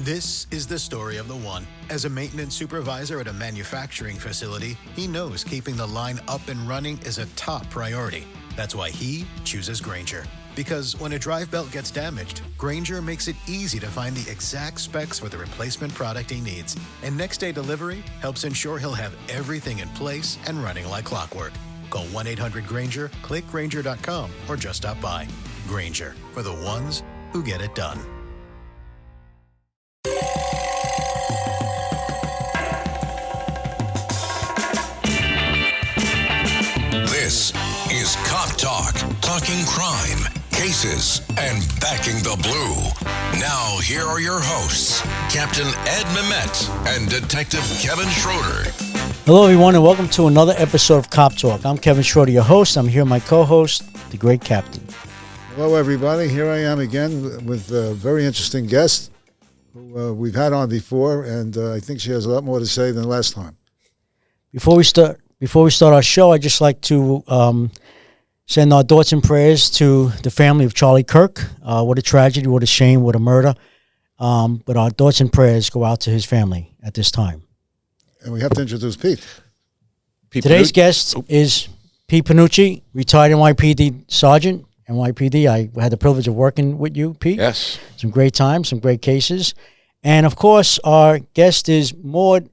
This is the story of the one. As a maintenance supervisor at a manufacturing facility, he knows keeping the line up and running is a top priority. That's why he chooses Grainger. Because when a drive belt gets damaged, Grainger makes it easy to find the exact specs for the replacement product he needs. And next-day delivery helps ensure he'll have everything in place and running like clockwork. Call 1-800-GRAINGER, click Grainger.com, or just stop by. Grainger, for the ones who get it done. This is Cop Talk, talking crime, cases, and backing the blue. Now, here are your hosts, Captain Ed Mehmet and Detective Kevin Schroeder. Hello, everyone, and welcome to another episode of Cop Talk. I'm Kevin Schroeder, your host. I'm here with my co-host, the great Captain. Hello, everybody. Here I am again with a very interesting guest who we've had on before, and I think she has a lot more to say than last time. Before we start our show, I'd just like to send our thoughts and prayers to the family of Charlie Kirk. What a tragedy, what a shame, what a murder. But our thoughts and prayers go out to his family at this time. And we have to introduce Pete. Today's guest is Pete Panucci, retired NYPD Sergeant. NYPD, I had the privilege of working with you, Pete. Yes. Some great times, some great cases. And, of course, our guest is Maud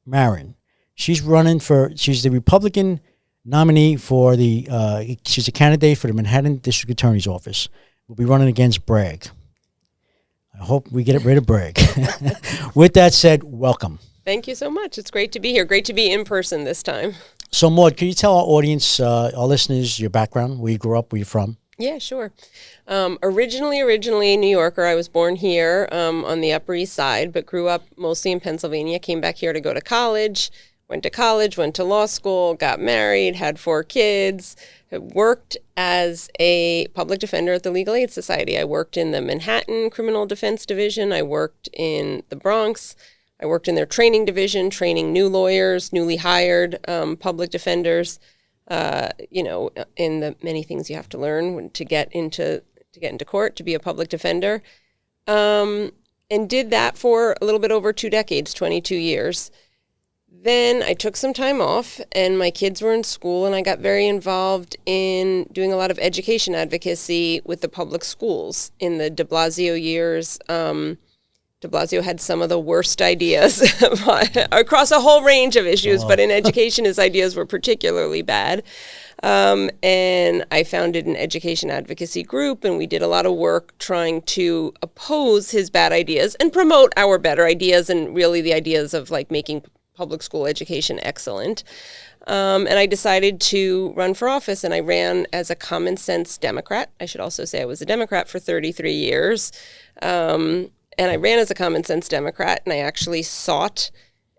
Maron. She's the Republican nominee for she's a candidate for the Manhattan District Attorney's Office. We'll be running against Bragg. I hope we get rid of Bragg. With that said, welcome. Thank you so much. It's great to be here. Great to be in person this time. So, Maud, can you tell our audience, our listeners, your background, where you grew up, where you're from? Yeah, sure. Originally a New Yorker. I was born here on the Upper East Side, but grew up mostly in Pennsylvania. Came back here to go to college. Went to law school, got married, had 4 kids, worked as a public defender at the Legal Aid Society. I worked in the Manhattan Criminal Defense Division. I worked in the Bronx. I worked in their training division, training new lawyers, newly hired public defenders, in the many things you have to learn to get into court, to be a public defender. And did that for a little bit over 2 decades, 22 years. Then I took some time off and my kids were in school and I got very involved in doing a lot of education advocacy with the public schools in the de Blasio years. De Blasio had some of the worst ideas across a whole range of issues, but in education his ideas were particularly bad. And I founded an education advocacy group and we did a lot of work trying to oppose his bad ideas and promote our better ideas and really the ideas of like making public school education excellent. And I decided to run for office and I ran as a common sense Democrat. I should also say I was a Democrat for 33 years. And I ran as a common sense Democrat and I actually sought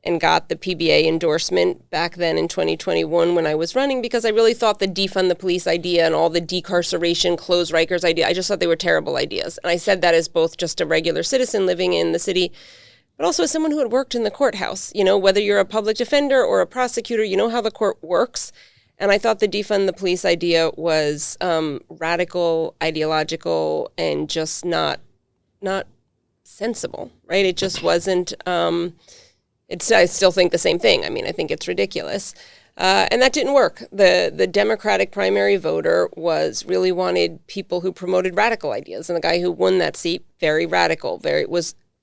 and got the PBA endorsement back then in 2021 when I was running because I really thought the defund the police idea and all the decarceration, close Rikers idea, I just thought they were terrible ideas. And I said that as both just a regular citizen living in the city, but also as someone who had worked in the courthouse. You know, whether you're a public defender or a prosecutor, you know how the court works. And I thought the defund the police idea was radical, ideological, and just not sensible, right? It just wasn't, I still think the same thing. I mean, I think it's ridiculous. And that didn't work. The Democratic primary voter really wanted people who promoted radical ideas. And the guy who won that seat, very radical,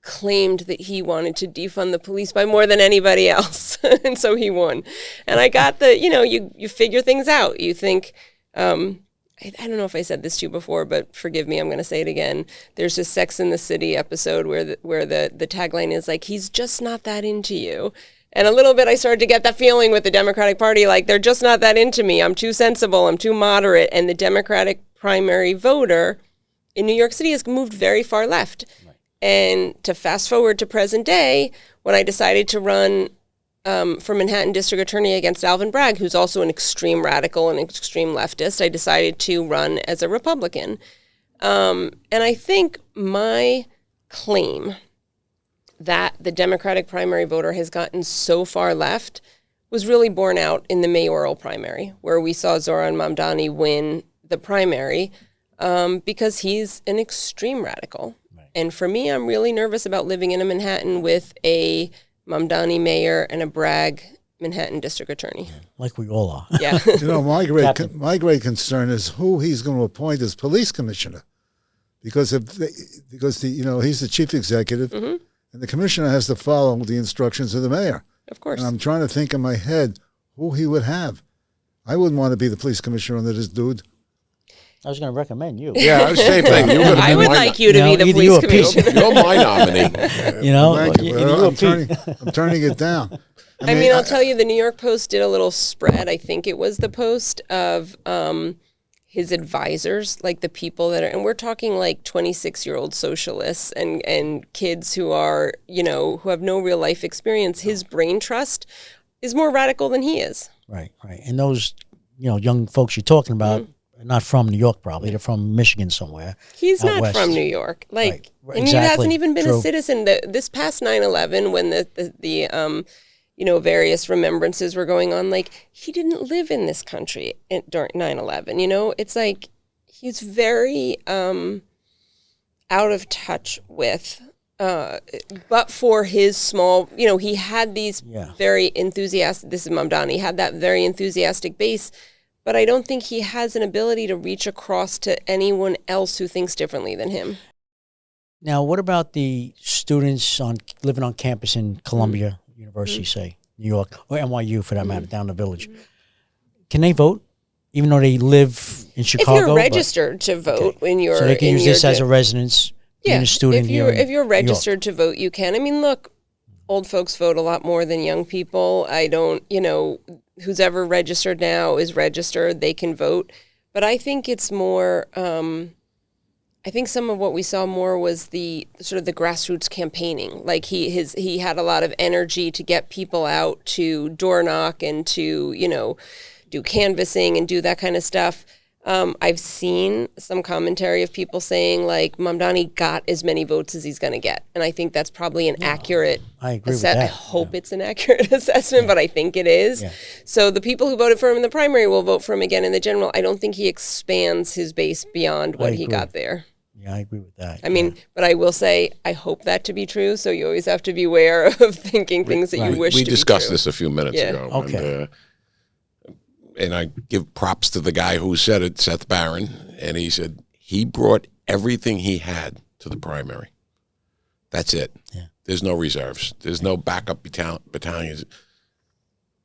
claimed that he wanted to defund the police by more than anybody else. And so he won. And I got you figure things out. You think, I don't know if I said this to you before, but forgive me, I'm going to say it again. There's this Sex and the City episode where the tagline is like, he's just not that into you. And a little bit I started to get that feeling with the Democratic Party, like they're just not that into me. I'm too sensible. I'm too moderate. And the Democratic primary voter in New York City has moved very far left. Right. And to fast forward to present day, when I decided to run for Manhattan District Attorney against Alvin Bragg, who's also an extreme radical and extreme leftist, I decided to run as a Republican. And I think my claim that the Democratic primary voter has gotten so far left was really borne out in the mayoral primary, where we saw Zohran Mamdani win the primary because he's an extreme radical. Right. And for me, I'm really nervous about living in a Manhattan with a Mamdani mayor and a Bragg Manhattan district attorney. Like we all are. Yeah. My great concern is who he's going to appoint as police commissioner, because he's the chief executive, and the commissioner has to follow the instructions of the mayor. Of course. And I'm trying to think in my head who he would have. I wouldn't want to be the police commissioner under this dude. I was going to recommend you. Yeah, I was same thing. You I would like you to be the either police you or Pete. commissioner. You're my nominee. You know, Thank you, either but you or I'm Pete. turning it down. I mean, I'll tell you, the New York Post did a little spread. I think it was the Post of his advisors, like the people that are, and we're talking like 26-year-old socialists and kids who are, who have no real life experience. His brain trust is more radical than he is. Right. And those, young folks you're talking about are not from New York, probably. They're from Michigan somewhere. He's out not west. from New York. Right. And Exactly. he hasn't even been True. a citizen. This past 9/11, when the various remembrances were going on, like, he didn't live in this country during 9/11. It's like he's very out of touch with, but for his small, he had these very enthusiastic, this is Mamdani, he had that very enthusiastic base, but I don't think he has an ability to reach across to anyone else who thinks differently than him. Now, what about the students living on campus in Columbia University, say, New York, or NYU for that matter, down the Village? Can they vote, even though they live in Chicago? If you're registered to vote when you're, so they can use this as a residence, being a student here. If you're registered to vote, you can. I mean, look, old folks vote a lot more than young people. I don't, who's ever registered now is registered. They can vote, but I think it's more. I think some of what we saw more was the sort of the grassroots campaigning. Like he had a lot of energy to get people out to door knock and to, do canvassing and do that kind of stuff. I've seen some commentary of people saying like Mamdani got as many votes as he's going to get. And I think that's probably an accurate I agree with that. I hope it's an accurate assessment, but I think it is. Yeah. So the people who voted for him in the primary will vote for him again in the general. I don't think he expands his base beyond what he got there. Yeah, I agree with that. I mean, but I will say, I hope that to be true. So you always have to be aware of thinking things that you wish to be true. We discussed this a few minutes ago. Okay. And I give props to the guy who said it, Seth Barron, and he said he brought everything he had to the primary. That's it. Yeah. There's no reserves. There's no backup battalions.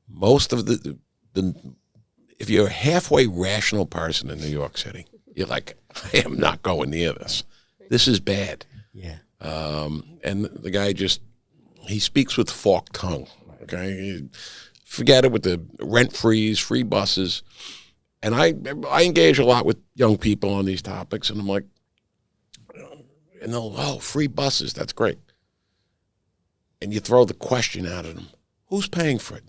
Most of if you're a halfway rational person in New York City, you're like, I am not going near this. This is bad. Yeah. And the guy he speaks with forked tongue. Okay. Forget it with the rent freeze, free buses. And I engage a lot with young people on these topics, and I'm like, and they'll, free buses, that's great. And you throw the question out at them, who's paying for it?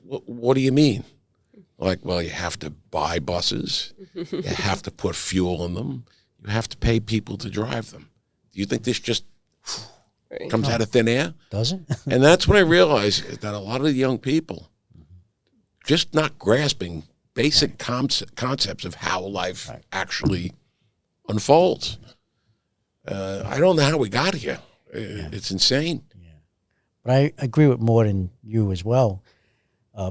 What do you mean? Like, well, you have to buy buses, you have to put fuel in them, you have to pay people to drive them. Do you think this just comes out of thin air? Doesn't? And that's when I realized that a lot of the young people just not grasping basic concepts of how life actually unfolds. I don't know how we got here. It's insane. Yeah. But I agree with Maud and you as well,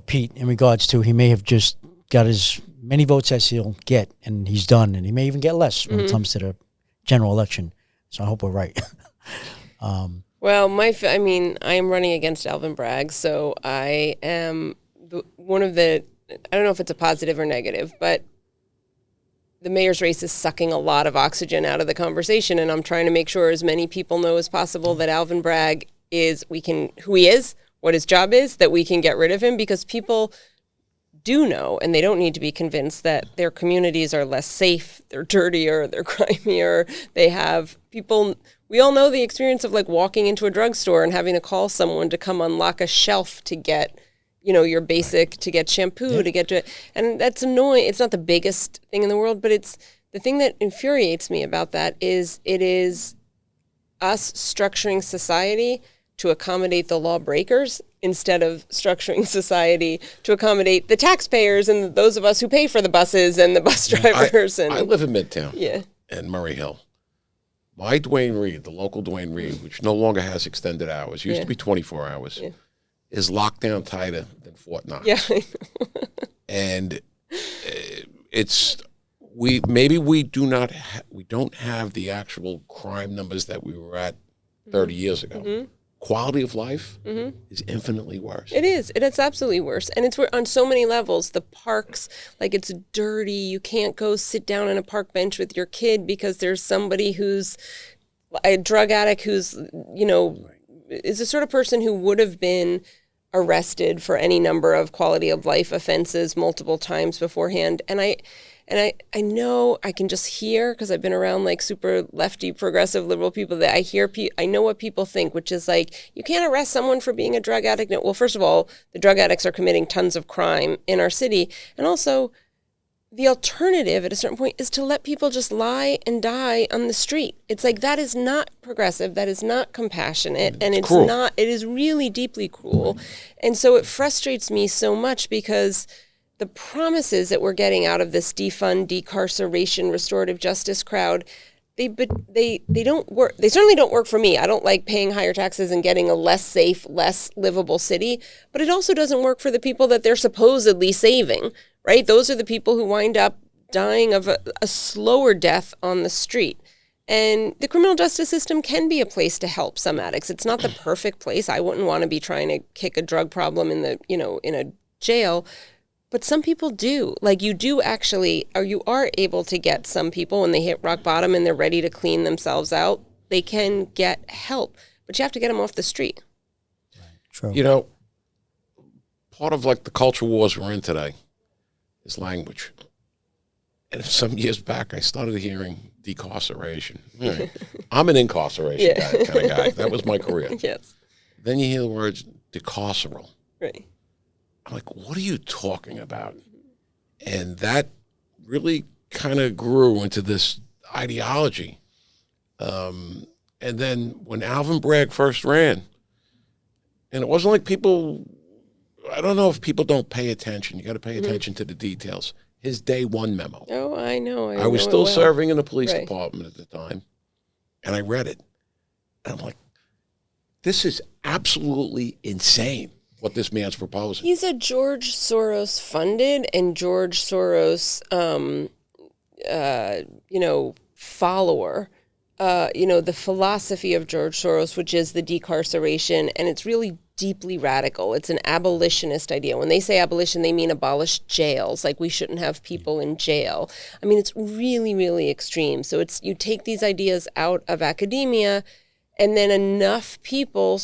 Pete, in regards to he may have just got as many votes as he'll get, and he's done, and he may even get less when it comes to the general election. So I hope we're right. Well, I am running against Alvin Bragg, so I am one of the, I don't know if it's a positive or negative, but the mayor's race is sucking a lot of oxygen out of the conversation, and I'm trying to make sure as many people know as possible that Alvin Bragg who he is, what his job is, that we can get rid of him, because people do know, and they don't need to be convinced, that their communities are less safe, they're dirtier, they're grimier, they have people. We all know the experience of like walking into a drugstore and having to call someone to come unlock a shelf to get, your basic, to get shampoo, to get to, and that's annoying. It's not the biggest thing in the world, but it's the thing that infuriates me about that is it is us structuring society to accommodate the lawbreakers instead of structuring society to accommodate the taxpayers and those of us who pay for the buses and the bus drivers. I live in Midtown. Yeah. And Murray Hill. My Dwayne Reed, the local Dwayne Reed, which no longer has extended hours, used to be 24 hours, is locked down tighter than Fort Knox. Yeah. And we don't have the actual crime numbers that we were at 30 years ago. Quality of life is infinitely worse. It is. It's absolutely worse. And it's on so many levels. The parks, like, it's dirty. You can't go sit down on a park bench with your kid because there's somebody who's a drug addict who's, is the sort of person who would have been arrested for any number of quality of life offenses multiple times beforehand. And I know I can just hear, because I've been around like super lefty, progressive, liberal people, that I know what people think, which is like, you can't arrest someone for being a drug addict. No, well, first of all, the drug addicts are committing tons of crime in our city. And also, the alternative at a certain point is to let people just lie and die on the street. It's like, that is not progressive. That is not compassionate. And it's not, it is really deeply cruel. And so it frustrates me so much, because the promises that we're getting out of this defund, decarceration, restorative justice crowd, they don't work. They certainly don't work for me. I don't like paying higher taxes and getting a less safe, less livable city. But it also doesn't work for the people that they're supposedly saving, right? Those are the people who wind up dying of a slower death on the street. And the criminal justice system can be a place to help some addicts. It's not the perfect place. I wouldn't want to be trying to kick a drug problem in a jail. But some people do. Like, you do actually, or you are able to get some people when they hit rock bottom and they're ready to clean themselves out, they can get help. But you have to get them off the street. True. Part of like the culture wars we're in today is language. And some years back, I started hearing decarceration. Right. I'm an incarceration kind of guy. That was my career. Yes. Then you hear the words decarceral. Right. I'm like, what are you talking about? And that really kind of grew into this ideology. And then when Alvin Bragg first ran, and it wasn't like people, I don't know if people don't pay attention. You got to pay attention to the details. His day one memo. Oh, I know. I was still serving in the police department at the time, and I read it. And I'm like, this is absolutely insane what this man's proposing. He's a George Soros funded and George Soros, follower. The philosophy of George Soros, which is the decarceration, and it's really deeply radical. It's an abolitionist idea. When they say abolition, they mean abolish jails. Like, we shouldn't have people in jail. I mean, it's really, really extreme. So it's, you take these ideas out of academia, and then enough people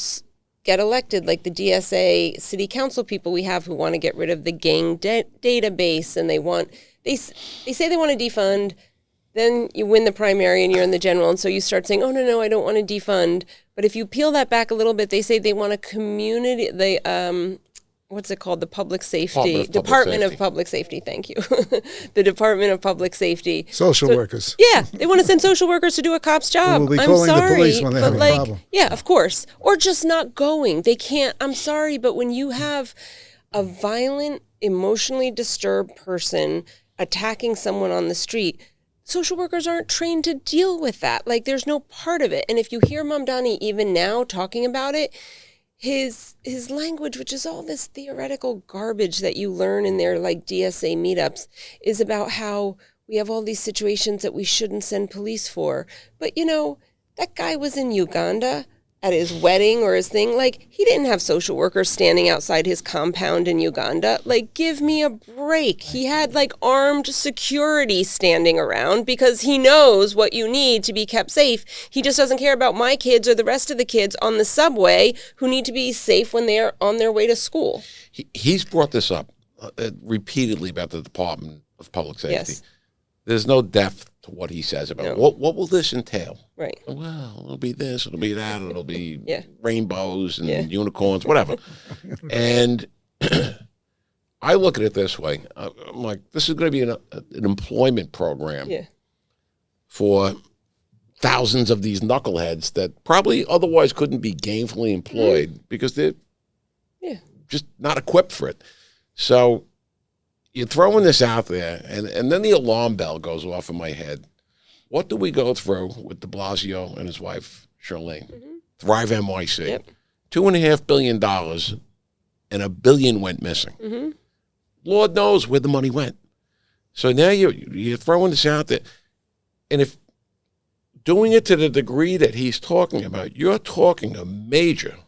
get elected, like the DSA city council people we have who want to get rid of the gang database, and they say they want to defund. Then you win the primary and you're in the general, and so you start saying, oh, no, I don't want to defund. But if you peel that back a little bit, they say they want a community, what's it called? The Public Safety, Department of Public Safety, thank you. The Department of Public Safety. Social workers. Yeah, they want to send social workers to do a cop's job. We'll be I'm calling sorry, the police when they have a problem. Yeah, of course. Or just not going. They can't, I'm sorry, but when you have a violent, emotionally disturbed person attacking someone on the street, social workers aren't trained to deal with that. Like, there's no part of it. And if you hear Mamdani even now talking about it, his language, which is all this theoretical garbage that you learn in their like DSA meetups, is about how we have all these situations that we shouldn't send police for. But that guy was in Uganda at his wedding or his thing. Like, he didn't have social workers standing outside his compound in Uganda. Like, give me a break. He had like armed security standing around because he knows what you need to be kept safe. He just doesn't care about my kids or the rest of the kids on the subway who need to be safe when they're on their way to school. He's brought this up repeatedly about the Department of Public Safety. Yes. There's no depth to what he says about it. What will this entail? Right. Well, it'll be this, it'll be that, it'll be rainbows and unicorns, whatever. And I look at it this way. I'm like, this is going to be an employment program for thousands of these knuckleheads that probably otherwise couldn't be gainfully employed because they're just not equipped for it. So you're throwing this out there, and then the alarm bell goes off in my head. What do we go through with de Blasio and his wife, Charlene? Thrive NYC. Yep. $2.5 billion and $1 billion went missing. Lord knows where the money went. So now you're throwing this out there. And if doing it to the degree that he's talking about, you're talking a major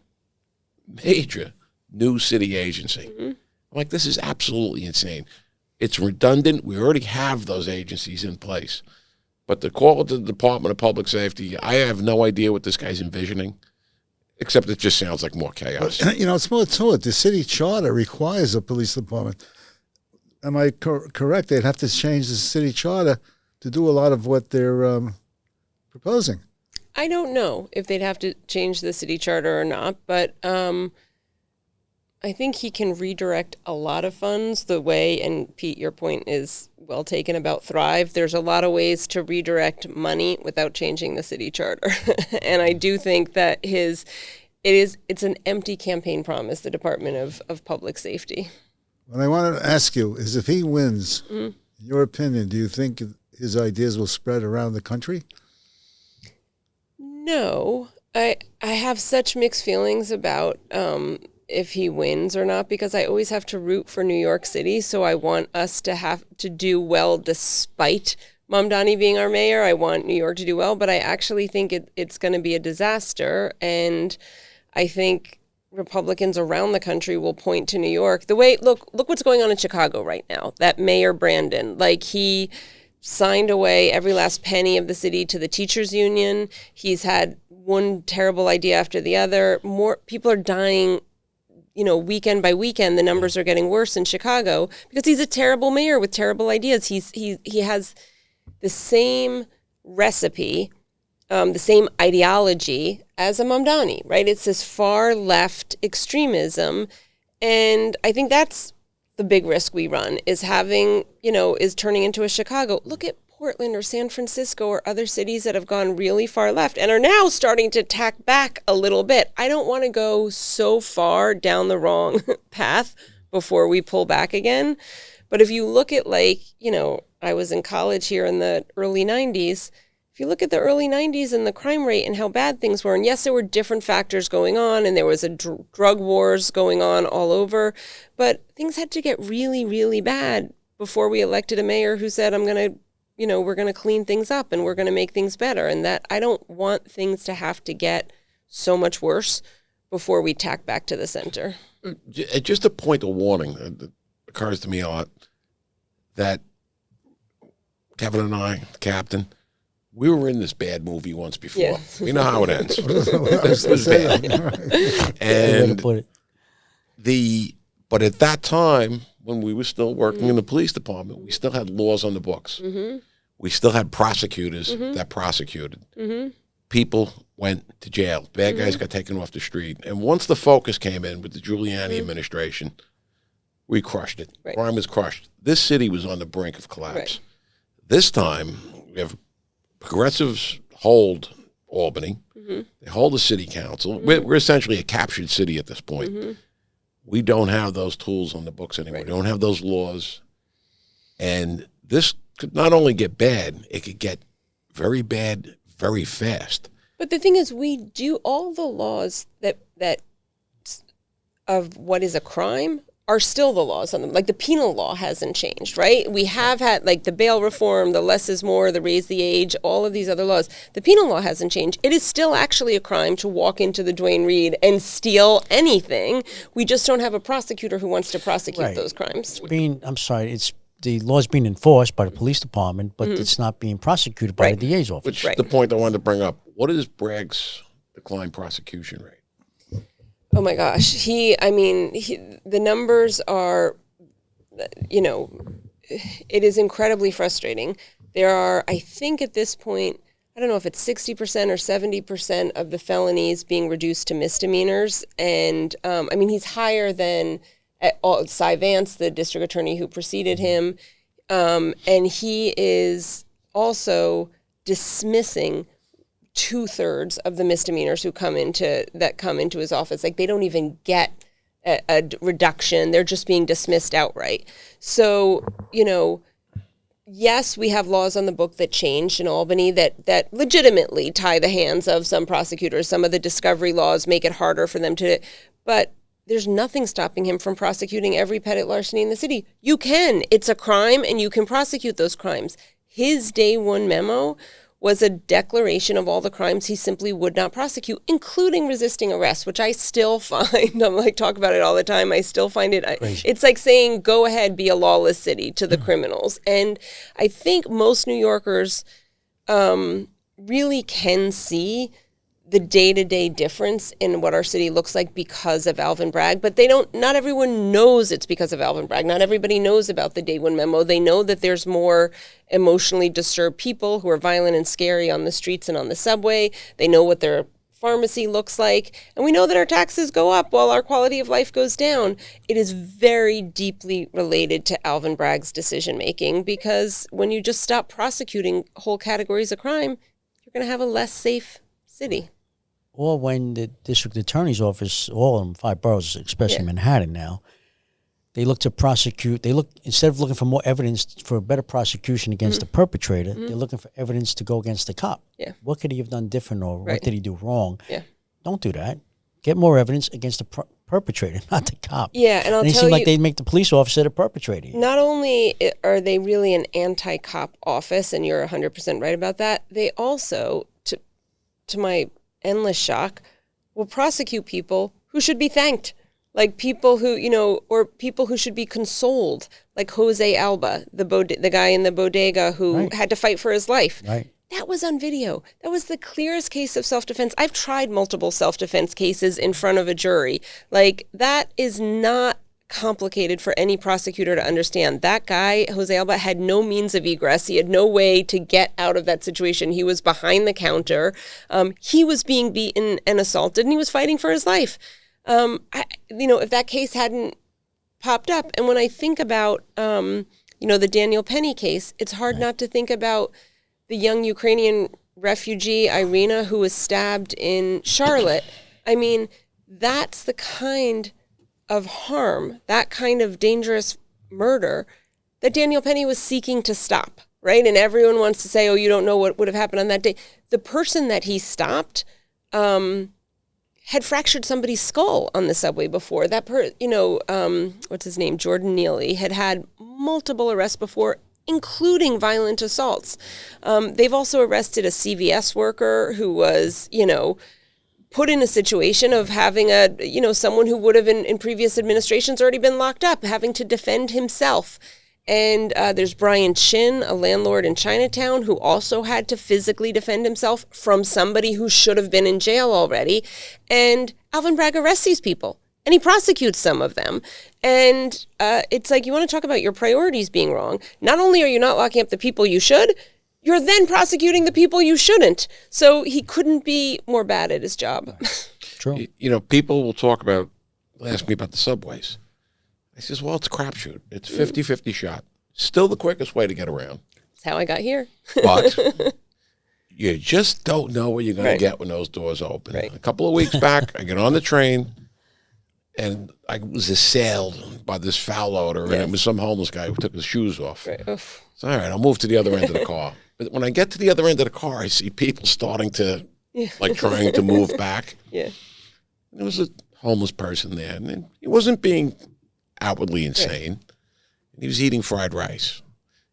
new city agency. I'm like, this is absolutely insane. It's redundant. We already have those agencies in place. But to call it the Department of Public Safety, I have no idea what this guy's envisioning, except it just sounds like more chaos. But, it's more to it. The city charter requires a police department. Am I correct? They'd have to change the city charter to do a lot of what they're proposing. I don't know if they'd have to change the city charter or not, but I think he can redirect a lot of funds the way, and Pete, your point is well taken about Thrive. There's a lot of ways to redirect money without changing the city charter. And I do think that it's an empty campaign promise, the Department of Public Safety. What I wanted to ask you is, if he wins, in your opinion, do you think his ideas will spread around the country? No. I have such mixed feelings about if he wins or not, because I always have to root for New York City, so I want us to have to do well despite Mamdani being our mayor. I want New York to do well, but I actually think it's going to be a disaster, and I think Republicans around the country will point to New York. Look what's going on in Chicago right now. That Mayor Brandon, he signed away every last penny of the city to the teachers union. He's had one terrible idea after the other. More people are dying, weekend by weekend. The numbers are getting worse in Chicago because he's a terrible mayor with terrible ideas. He has the same recipe, the same ideology as a Mamdani, right? It's this far left extremism. And I think that's the big risk we run, is is turning into a Chicago. Look at Portland or San Francisco or other cities that have gone really far left and are now starting to tack back a little bit. I don't want to go so far down the wrong path before we pull back again. But if you look at I was in college here in the early 90s. If you look at the early 90s and the crime rate and how bad things were, and yes, there were different factors going on, and there was a drug wars going on all over, but things had to get really, really bad before we elected a mayor who said, we're going to clean things up and we're going to make things better. And that I don't want things to have to get so much worse before we tack back to the center. Just a point of warning that occurs to me a lot, that Kevin and I, the captain, we were in this bad movie once before. Yeah. We know how it ends. This was bad. And but at that time, when we were still working in the police department, we still had laws on the books. We still had prosecutors that prosecuted. People went to jail. Bad guys got taken off the street. And once the focus came in with the Giuliani administration, we crushed it. Right. Crime was crushed. This city was on the brink of collapse. Right. This time, we have progressives hold Albany. They hold the city council. We're essentially a captured city at this point. We don't have those tools on the books anymore. Right. We don't have those laws. And this could not only get bad, it could get very bad very fast. But the thing is, we do all the laws that of what is a crime are still the laws on them. Like the penal law hasn't changed, right? We have had the bail reform, the less is more, the raise the age, all of these other laws. The penal law hasn't changed. It is still actually a crime to walk into the Duane Reade and steal anything. We just don't have a prosecutor who wants to prosecute those crimes. It's the law's being enforced by the police department, but it's not being prosecuted by the DA's office. Which is the point I wanted to bring up. What is Bragg's decline prosecution rate? Oh my gosh. The numbers are, it is incredibly frustrating. There are, I think at this point, I don't know if it's 60% or 70% of the felonies being reduced to misdemeanors. And he's higher than Cy Vance, the district attorney who preceded him. And he is also dismissing 2/3 of the misdemeanors who come into his office. They don't even get a reduction. They're just being dismissed outright. So, yes, we have laws on the book that changed in Albany that legitimately tie the hands of some prosecutors. Some of the discovery laws make it harder for them to, but there's nothing stopping him from prosecuting every petty larceny in the city. You can. It's a crime, and you can prosecute those crimes. His day one memo was a declaration of all the crimes he simply would not prosecute, including resisting arrest, which I still find, I'm like, talk about it all the time, I still find it, it's like saying, go ahead, be a lawless city to the criminals. And I think most New Yorkers really can see the day-to-day difference in what our city looks like because of Alvin Bragg, but not everyone knows it's because of Alvin Bragg. Not everybody knows about the day one memo. They know that there's more emotionally disturbed people who are violent and scary on the streets and on the subway. They know what their pharmacy looks like. And we know that our taxes go up while our quality of life goes down. It is very deeply related to Alvin Bragg's decision-making, because when you just stop prosecuting whole categories of crime, you're going to have a less safe city. Or when the district attorney's office, all of them, 5 boroughs, especially Manhattan now, they look to prosecute. Instead of looking for more evidence for a better prosecution against the perpetrator, they're looking for evidence to go against the cop. Yeah. What could he have done different, or what did he do wrong? Yeah. Don't do that. Get more evidence against the perpetrator, not the cop. Yeah, and I'll they tell seem you, like they make the police officer the perpetrator. Not only are they really an anti-cop office, and you're 100% right about that, they also, to my endless shock, will prosecute people who should be thanked. Like people who, or people who should be consoled, like Jose Alba, the guy in the bodega who had to fight for his life. Right. That was on video. That was the clearest case of self-defense. I've tried multiple self-defense cases in front of a jury. Like, that is not complicated for any prosecutor to understand. That guy, Jose Alba, had no means of egress. He had no way to get out of that situation. He was behind the counter. He was being beaten and assaulted, and he was fighting for his life. If that case hadn't popped up, and when I think about, the Daniel Penny case, it's hard not to think about the young Ukrainian refugee, Irina, who was stabbed in Charlotte. I mean, that's the kind of harm, that kind of dangerous murder that Daniel Penny was seeking to stop, right? And everyone wants to say, oh, you don't know what would have happened on that day. The person that he stopped had fractured somebody's skull on the subway before. That what's his name? Jordan Neely had multiple arrests before, including violent assaults. They've also arrested a CVS worker who was, put in a situation of having someone who would have in previous administrations already been locked up, having to defend himself. And there's Brian Chin, a landlord in Chinatown, who also had to physically defend himself from somebody who should have been in jail already. And Alvin Bragg arrests these people, and he prosecutes some of them. And it's like, you want to talk about your priorities being wrong. Not only are you not locking up the people you should, you're then prosecuting the people you shouldn't. So he couldn't be more bad at his job. True. People will ask me about the subways. I says, well, it's a crapshoot. It's 50-50 shot. Still the quickest way to get around. That's how I got here. But you just don't know what you're going to get when those doors open. Right. A couple of weeks back, I get on the train, and I was assailed by this foul odor, and it was some homeless guy who took his shoes off. Right. Oof. So, all right, I'll move to the other end of the car. But when I get to the other end of the car, I see people starting to, trying to move back. Yeah. There was a homeless person there, and he wasn't being outwardly insane. Right. And he was eating fried rice.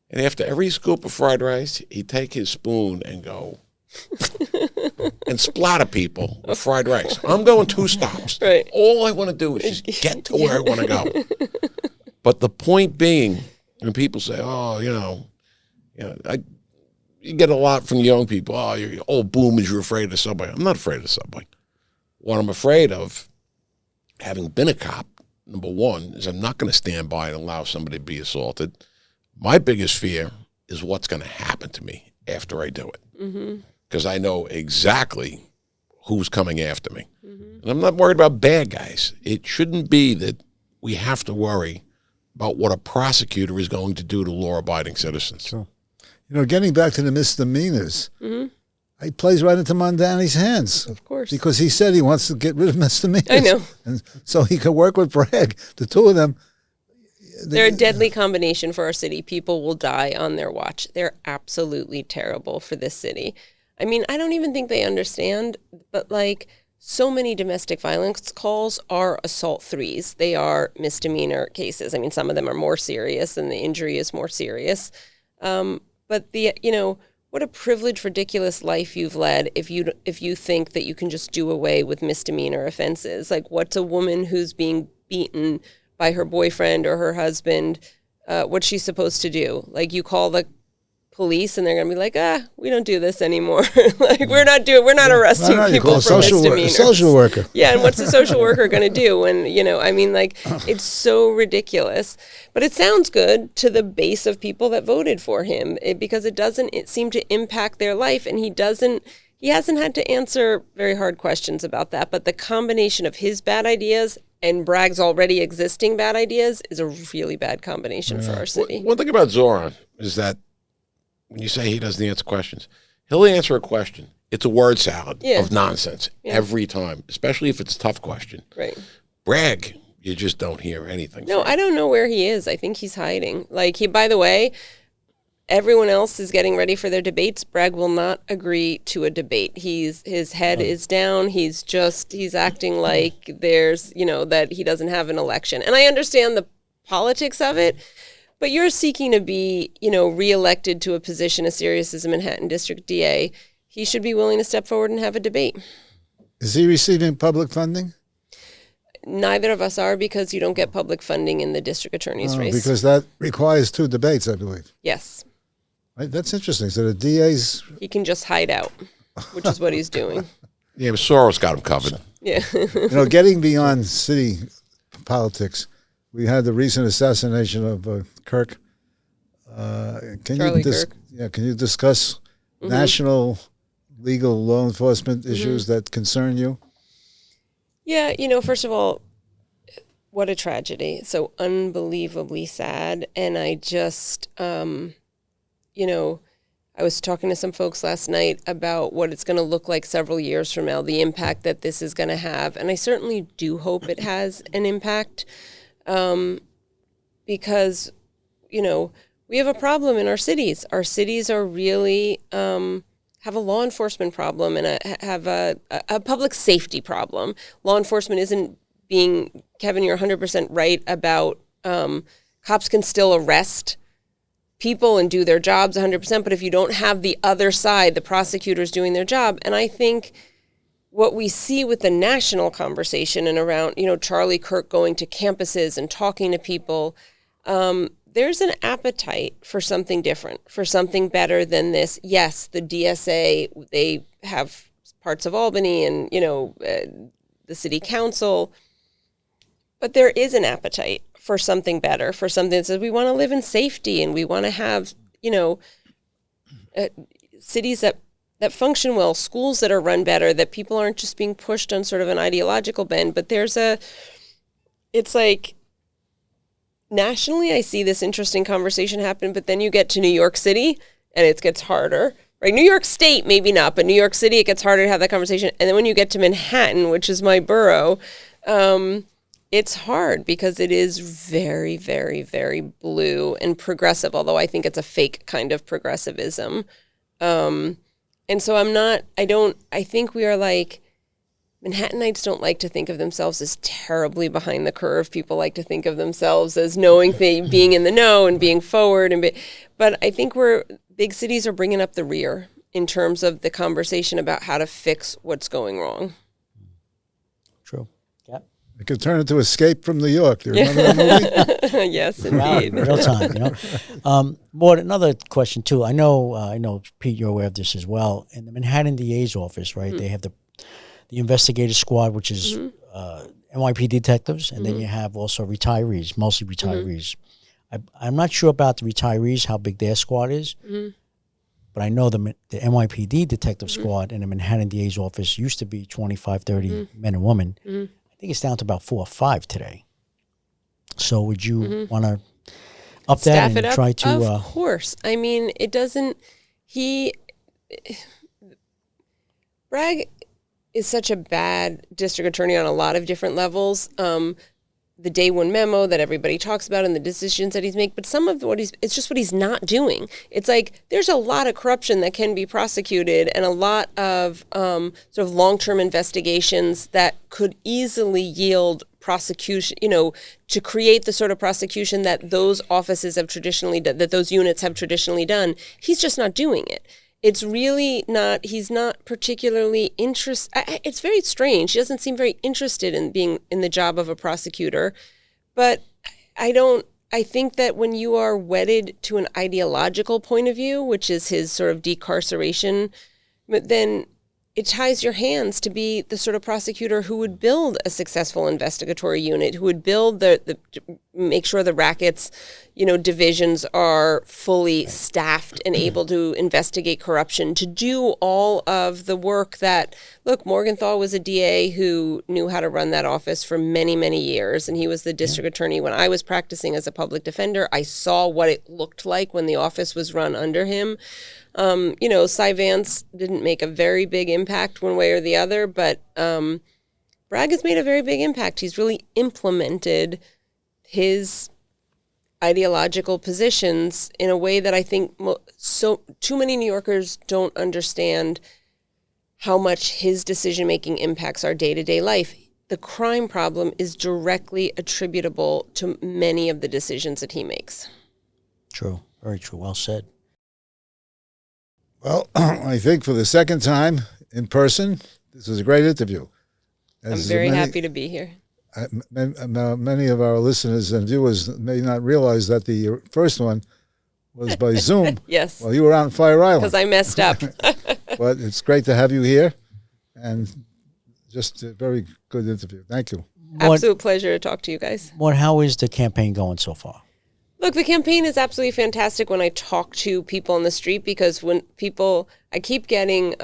And after every scoop of fried rice, he'd take his spoon and go and splatter people with fried rice. I'm going 2 stops. Right. All I want to do is just get to where I want to go. But the point being, when people say, oh, you get a lot from young people. Oh, you're old boomers, you're afraid of the subway. I'm not afraid of the subway. What I'm afraid of, having been a cop, number one, is I'm not going to stand by and allow somebody to be assaulted. My biggest fear is what's going to happen to me after I do it. Because I know exactly who's coming after me. And I'm not worried about bad guys. It shouldn't be that we have to worry about what a prosecutor is going to do to law-abiding citizens. Sure. Getting back to the misdemeanors, he plays right into Mondani's hands. Of course. Because he said he wants to get rid of misdemeanors. I know. And so he could work with Bragg. The two of them, They're a deadly combination for our city. People will die on their watch. They're absolutely terrible for this city. I mean, I don't even think they understand, but like so many domestic violence calls are assault threes. They are misdemeanor cases. I mean, some of them are more serious and the injury is more serious. But what a privileged, ridiculous life you've led if you think that you can just do away with misdemeanor offenses. Like, what's a woman who's being beaten by her boyfriend or her husband, what's she supposed to do? Like, you call the police and they're going to be like, we don't do this anymore. Like, we're not arresting people for misdemeanors. Social worker. Yeah, and what's the social worker going to do when, it's so ridiculous. But it sounds good to the base of people that voted for him because it doesn't seem to impact their life, and he hasn't had to answer very hard questions about that. But the combination of his bad ideas and Bragg's already existing bad ideas is a really bad combination for our city. One thing about Zoran is that when you say he doesn't answer questions, he'll answer a question. It's a word salad of nonsense every time, especially if it's a tough question. Right. Bragg, you just don't hear anything. No, I don't know where he is. I think he's hiding. By the way, everyone else is getting ready for their debates. Bragg will not agree to a debate. His head is down. He's acting like that he doesn't have an election. And I understand the politics of it, but you're seeking to be, reelected to a position as serious as a Manhattan District DA. He should be willing to step forward and have a debate. Is he receiving public funding? Neither of us are, because you don't get public funding in the district attorney's race. Because that requires 2 debates, I believe. Yes. Right, that's interesting. So the DA's... He can just hide out, which is what he's doing. Yeah, but Soros got him covered. Yeah. Getting beyond city politics, we had the recent assassination of Kirk. Charlie Kirk. Yeah, can you discuss national legal law enforcement issues that concern you? Yeah, first of all, what a tragedy. So unbelievably sad. And I just, I was talking to some folks last night about what it's going to look like several years from now, the impact that this is going to have. And I certainly do hope it has an impact because, we have a problem in our cities. Our cities are really have a law enforcement problem and have a public safety problem. Law enforcement isn't being, Kevin, you're 100% right about cops can still arrest people and do their jobs 100%, but if you don't have the other side, the prosecutors doing their job, and I think what we see with the national conversation and around, Charlie Kirk going to campuses and talking to people, there's an appetite for something different, for something better than this. Yes, the DSA, they have parts of Albany and, the city council, but there is an appetite for something better, for something that says we want to live in safety and we want to have, cities that function well, schools that are run better, that people aren't just being pushed on sort of an ideological bend. But it's like, nationally, I see this interesting conversation happen, but then you get to New York City and it gets harder, right? New York State, maybe not, but New York City, it gets harder to have that conversation. And then when you get to Manhattan, which is my borough, it's hard because it is very, very, very blue and progressive, although I think it's a fake kind of progressivism. And so I think we are like, Manhattanites don't like to think of themselves as terribly behind the curve. People like to think of themselves as knowing being in the know and being forward. But I think big cities are bringing up the rear in terms of the conversation about how to fix what's going wrong. True. Yeah. It could turn into Escape from New York. Do you remember that movie? Yes, indeed. Real time, Maud, another question too. I know, Pete, you're aware of this as well. In the Manhattan DA's office, right? They have the investigative squad, which is NYPD detectives, and then you have also retirees, mostly retirees. I'm not sure about the retirees, how big their squad is, but I know the NYPD detective squad in the Manhattan DA's office used to be 25, 30 men and women. I think it's down to about 4 or 5 today. So would you want to up Staff that and try to... Of course. I mean, it doesn't... Bragg is such a bad district attorney on a lot of different levels. the day one memo that everybody talks about and the decisions that he's making, but some of what it's just what he's not doing. It's like there's a lot of corruption that can be prosecuted and a lot of sort of long-term investigations that could easily yield prosecution, to create the sort of prosecution that those offices have traditionally done, that those units have traditionally done. He's just not doing it. It's really not, he's not particularly interested. It's very strange. He doesn't seem very interested in being in the job of a prosecutor. But I think that when you are wedded to an ideological point of view, which is his sort of decarceration, then it ties your hands to be the sort of prosecutor who would build a successful investigatory unit, who would build make sure the rackets, divisions are fully staffed and able to investigate corruption, to do all of the work that, look, Morgenthau was a DA who knew how to run that office for many, many years. And he was the district attorney when I was practicing as a public defender. I saw what it looked like when the office was run under him. Cy Vance didn't make a very big impact one way or the other, but Bragg has made a very big impact. He's really implemented his ideological positions in a way that I think too many New Yorkers don't understand how much his decision-making impacts our day-to-day life. The crime problem is directly attributable to many of the decisions that he makes. True. Very true. Well said. Well, I think for the second time in person, this was a great interview. I'm very happy to be here. Many of our listeners and viewers may not realize that the first one was by Zoom. Yes. Well, you were out on Fire Island. Because I messed up. But it's great to have you here, and just a very good interview. Thank you. Absolute pleasure to talk to you guys. How is the campaign going so far? Look, the campaign is absolutely fantastic when I talk to people on the street, because I keep getting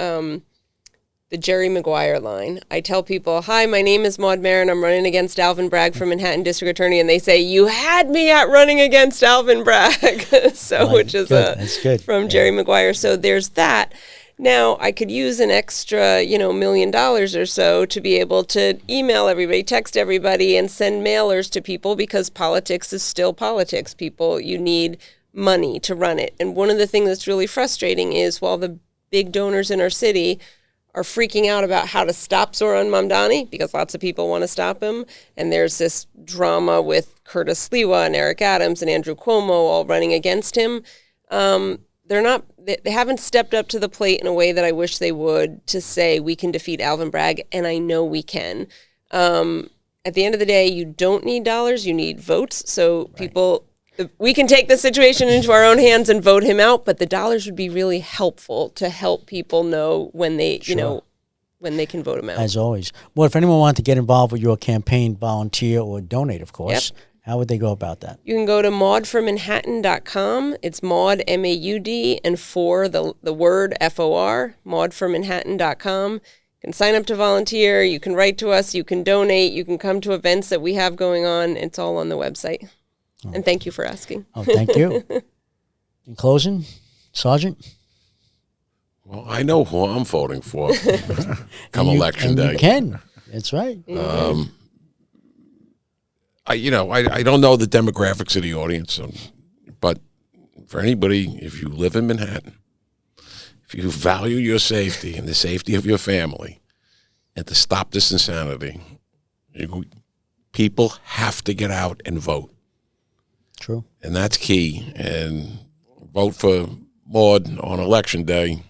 the Jerry Maguire line. I tell people, hi, my name is Maud Maron. I'm running against Alvin Bragg for Manhattan District Attorney. And they say, you had me at running against Alvin Bragg. Which is from Jerry Maguire. So there's that. Now, I could use an extra, $1 million or so to be able to email everybody, text everybody, and send mailers to people, because politics is still politics. You need money to run it. And one of the things that's really frustrating is, while the big donors in our city are freaking out about how to stop Zohran Mamdani, because lots of people want to stop him, and there's this drama with Curtis Sliwa and Eric Adams and Andrew Cuomo all running against him, they haven't stepped up to the plate in a way that I wish they would, to say we can defeat Alvin Bragg, and I know we can. At the end of the day, you don't need dollars, you need votes. So we can take the situation into our own hands and vote him out, but the dollars would be really helpful to help people know when they, when they can vote him out. As always. Well, if anyone wanted to get involved with your campaign, volunteer or donate, of course, how would they go about that? You can go to maudformanhattan.com. It's Maud, M-A-U-D, and for the word F-O-R, maudformanhattan.com. You can sign up to volunteer. You can write to us. You can donate. You can come to events that we have going on. It's all on the website. Oh. And thank you for asking. Oh, thank you. In closing, Sergeant? Well, I know who I'm voting for come election day. You can. That's right. I don't know the demographics of the audience, but for anybody, if you live in Manhattan, if you value your safety and the safety of your family, and to stop this insanity, people have to get out and vote. True. And that's key. And vote for Maud on election day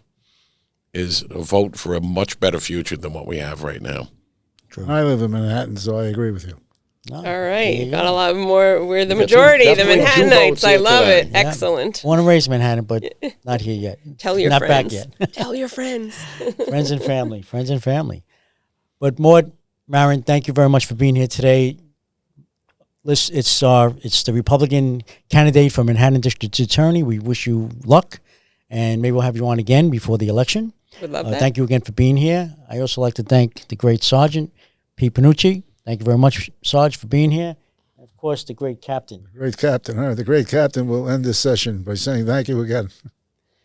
is a vote for a much better future than what we have right now. True. I live in Manhattan, so I agree with you. All right. You got a lot more. We're the majority, the Manhattanites. I love it. Yeah. Excellent. I want to raise Manhattan, but not here yet. Tell your not friends. Not back yet. Tell your friends. Friends and family. Friends and family. But Maud Maron, thank you very much for being here today. It's the Republican candidate for Manhattan District Attorney. We wish you luck, and maybe we'll have you on again before the election. Would love that. Thank you again for being here. I also like to thank the great Sergeant Pete Panucci. Thank you very much, Sarge, for being here. And of course, the great Captain. Great Captain. All right, the great Captain will end this session by saying thank you again.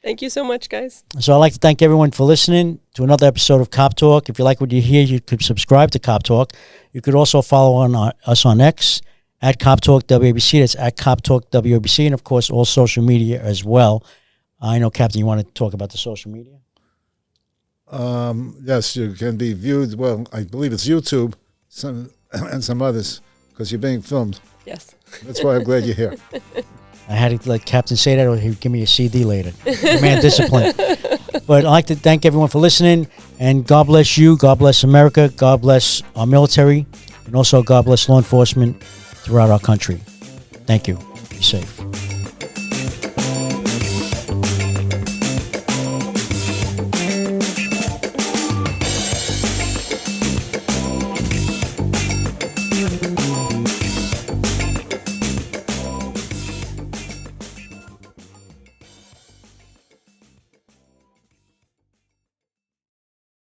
Thank you so much, guys. So I'd like to thank everyone for listening to another episode of Cop Talk. If you like what you hear, you could subscribe to Cop Talk. You could also follow us on X at Cop Talk WABC. That's at Cop Talk WABC. And, of course, all social media as well. I know, Captain, you want to talk about the social media? Yes, you can be viewed. Well, I believe it's YouTube and some others because you're being filmed. Yes. That's why I'm glad you're here. I had to let Captain say that, or he'd give me a CD later. Man, discipline. But I'd like to thank everyone for listening, and God bless you, God bless America, God bless our military, and also God bless law enforcement throughout our country. Thank you. Be safe.